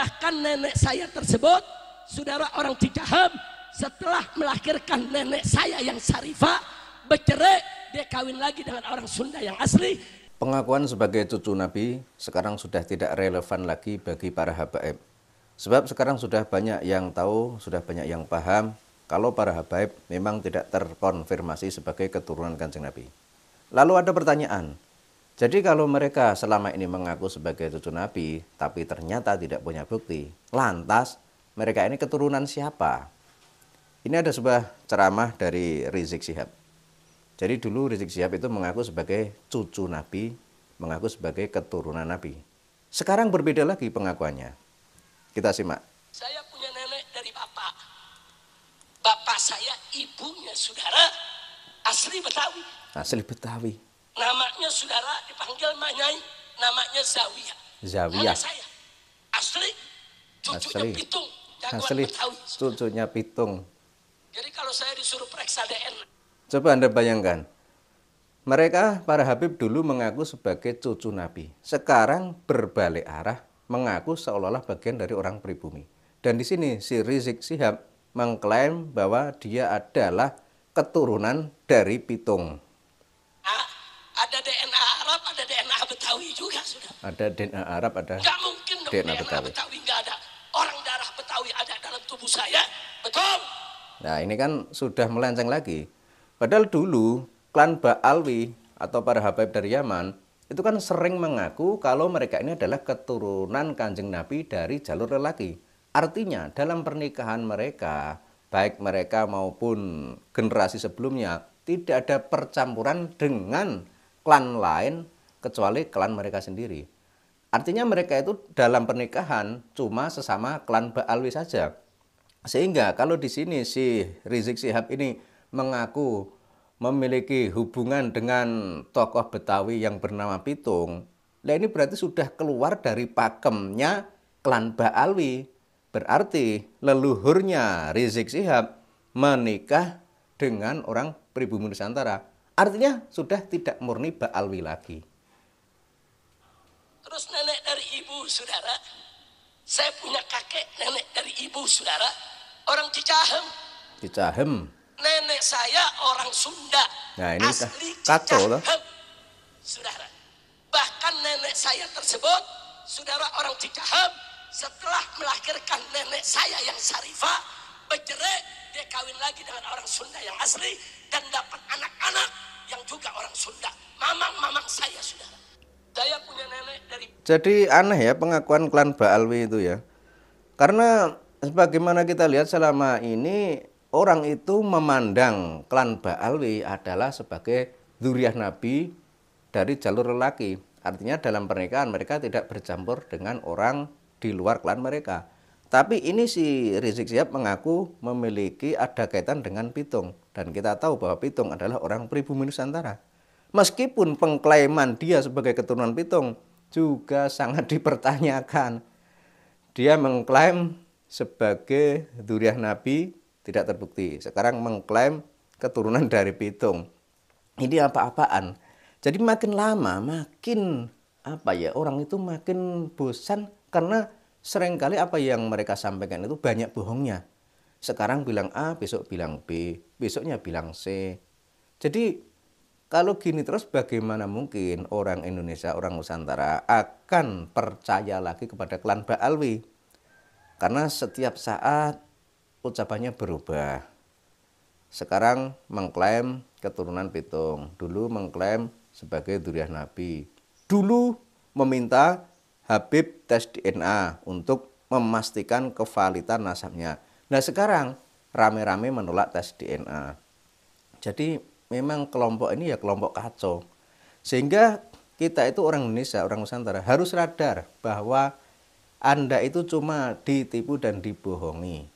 Bahkan nenek saya tersebut, saudara, orang Cicahem, setelah melahirkan nenek saya yang Syarifah, bercerai, dia kawin lagi dengan orang Sunda yang asli. Pengakuan sebagai cucu Nabi sekarang sudah tidak relevan lagi bagi para habaib. Sebab sekarang sudah banyak yang tahu, sudah banyak yang paham kalau para habaib memang tidak terkonfirmasi sebagai keturunan Kanjeng Nabi. Lalu ada pertanyaan, jadi kalau mereka selama ini mengaku sebagai cucu Nabi tapi ternyata tidak punya bukti, lantas mereka ini keturunan siapa? Ini ada sebuah ceramah dari Rizik Syihab. Jadi dulu Rizik Syihab itu mengaku sebagai cucu Nabi, mengaku sebagai keturunan Nabi. Sekarang berbeda lagi pengakuannya. Kita simak. Saya punya nenek dari bapak. Bapak saya, ibunya saudara, asli Betawi. Asli Betawi. Namanya saudara dipanggil Manyai, namanya Zawiyah. Zawiyah. Saya asli, cucunya Asli. Pitung, jagoan Asli Betawi. cucunya Pitung. Jadi kalau saya disuruh periksa DNA. Coba Anda bayangkan, mereka para Habib dulu mengaku sebagai cucu Nabi. Sekarang berbalik arah, mengaku seolah-olah bagian dari orang pribumi. Dan di sini si Rizik Syihab mengklaim bahwa dia adalah keturunan dari Pitung. Ada DNA Arab, ada DNA Betawi juga sudah. Ada DNA Arab, ada Nggak mungkin dong DNA DNA Betawi. Betawi nggak ada. Orang darah Betawi ada dalam tubuh saya, betul? Nah ini kan sudah melenceng lagi. Padahal dulu klan Ba'alwi atau para habaib dari Yaman itu kan sering mengaku kalau mereka ini adalah keturunan Kanjeng Nabi dari jalur lelaki. Artinya dalam pernikahan mereka, baik mereka maupun generasi sebelumnya, tidak ada percampuran dengan klan lain kecuali klan mereka sendiri. Artinya mereka itu dalam pernikahan cuma sesama klan Ba'alwi saja. Sehingga kalau di sini si Rizik Syihab ini mengaku memiliki hubungan dengan tokoh Betawi yang bernama Pitung, nah ini berarti sudah keluar dari pakemnya klan Ba'alwi. Berarti leluhurnya Rizik Syihab menikah dengan orang pribumi Nusantara. Artinya sudah tidak murni Ba'alwi lagi. Terus nenek dari ibu saudara, saya punya kakek nenek dari ibu saudara, orang Cicahem. Cicahem. Nenek saya orang Sunda, Nah ini asli Kato loh. Cicahem, saudara. Bahkan nenek saya tersebut, saudara, orang Cicahem, setelah melahirkan nenek saya yang Syarifah, bercerai, dia kawin lagi dengan orang Sunda yang asli dan dapat anak-anak yang juga orang Sunda. Mamang saya, saudara. Saya punya nenek dari... Jadi aneh ya pengakuan klan Ba'alwi itu ya. Karena sebagaimana kita lihat selama ini, orang itu memandang klan Ba'alwi adalah sebagai dzurriyyah Nabi dari jalur lelaki. Artinya dalam pernikahan mereka tidak bercampur dengan orang di luar klan mereka. Tapi ini si Rizik Syihab mengaku memiliki ada kaitan dengan Pitung. Dan kita tahu bahwa Pitung adalah orang pribumi Nusantara. Meskipun pengklaiman dia sebagai keturunan Pitung juga sangat dipertanyakan. Dia mengklaim sebagai dzurriyyah Nabi tidak terbukti. Sekarang mengklaim keturunan dari Pitung. Ini apa-apaan? Jadi makin lama makin orang itu makin bosan karena seringkali apa yang mereka sampaikan itu banyak bohongnya. Sekarang bilang A, besok bilang B, besoknya bilang C. Jadi kalau gini terus bagaimana mungkin orang Indonesia, orang Nusantara akan percaya lagi kepada klan Ba'alwi? Karena setiap saat ucapannya berubah. Sekarang mengklaim keturunan Pitung. Dulu mengklaim sebagai dzurriyyah Nabi. Dulu meminta Habib tes DNA untuk memastikan kevalitan nasabnya. Nah sekarang rame-rame menolak tes DNA. Jadi memang kelompok ini ya kelompok kacau. Sehingga kita itu orang Indonesia, orang Nusantara harus sadar bahwa Anda itu cuma ditipu dan dibohongi.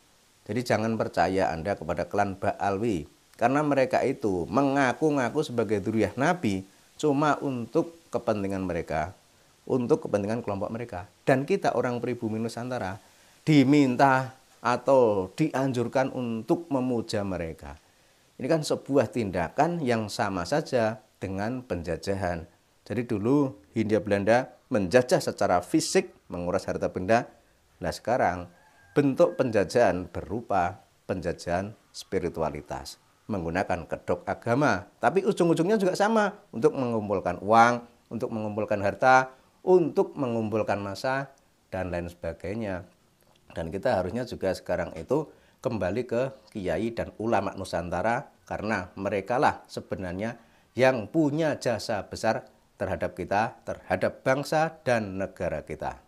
Jadi jangan percaya Anda kepada klan Ba'alwi. Karena mereka itu mengaku-ngaku sebagai dzurriyyah Nabi cuma untuk kepentingan mereka. Untuk kepentingan kelompok mereka. Dan kita orang pribumi Nusantara diminta atau dianjurkan untuk memuja mereka. Ini kan sebuah tindakan yang sama saja dengan penjajahan. Jadi dulu Hindia Belanda menjajah secara fisik, menguras harta benda, Nah sekarang bentuk penjajahan berupa penjajahan spiritualitas menggunakan kedok agama, tapi ujung-ujungnya juga sama, untuk mengumpulkan uang, untuk mengumpulkan harta, untuk mengumpulkan massa dan lain sebagainya. Dan kita harusnya juga sekarang itu kembali ke kiai dan ulama Nusantara, karena merekalah sebenarnya yang punya jasa besar terhadap kita, terhadap bangsa dan negara kita.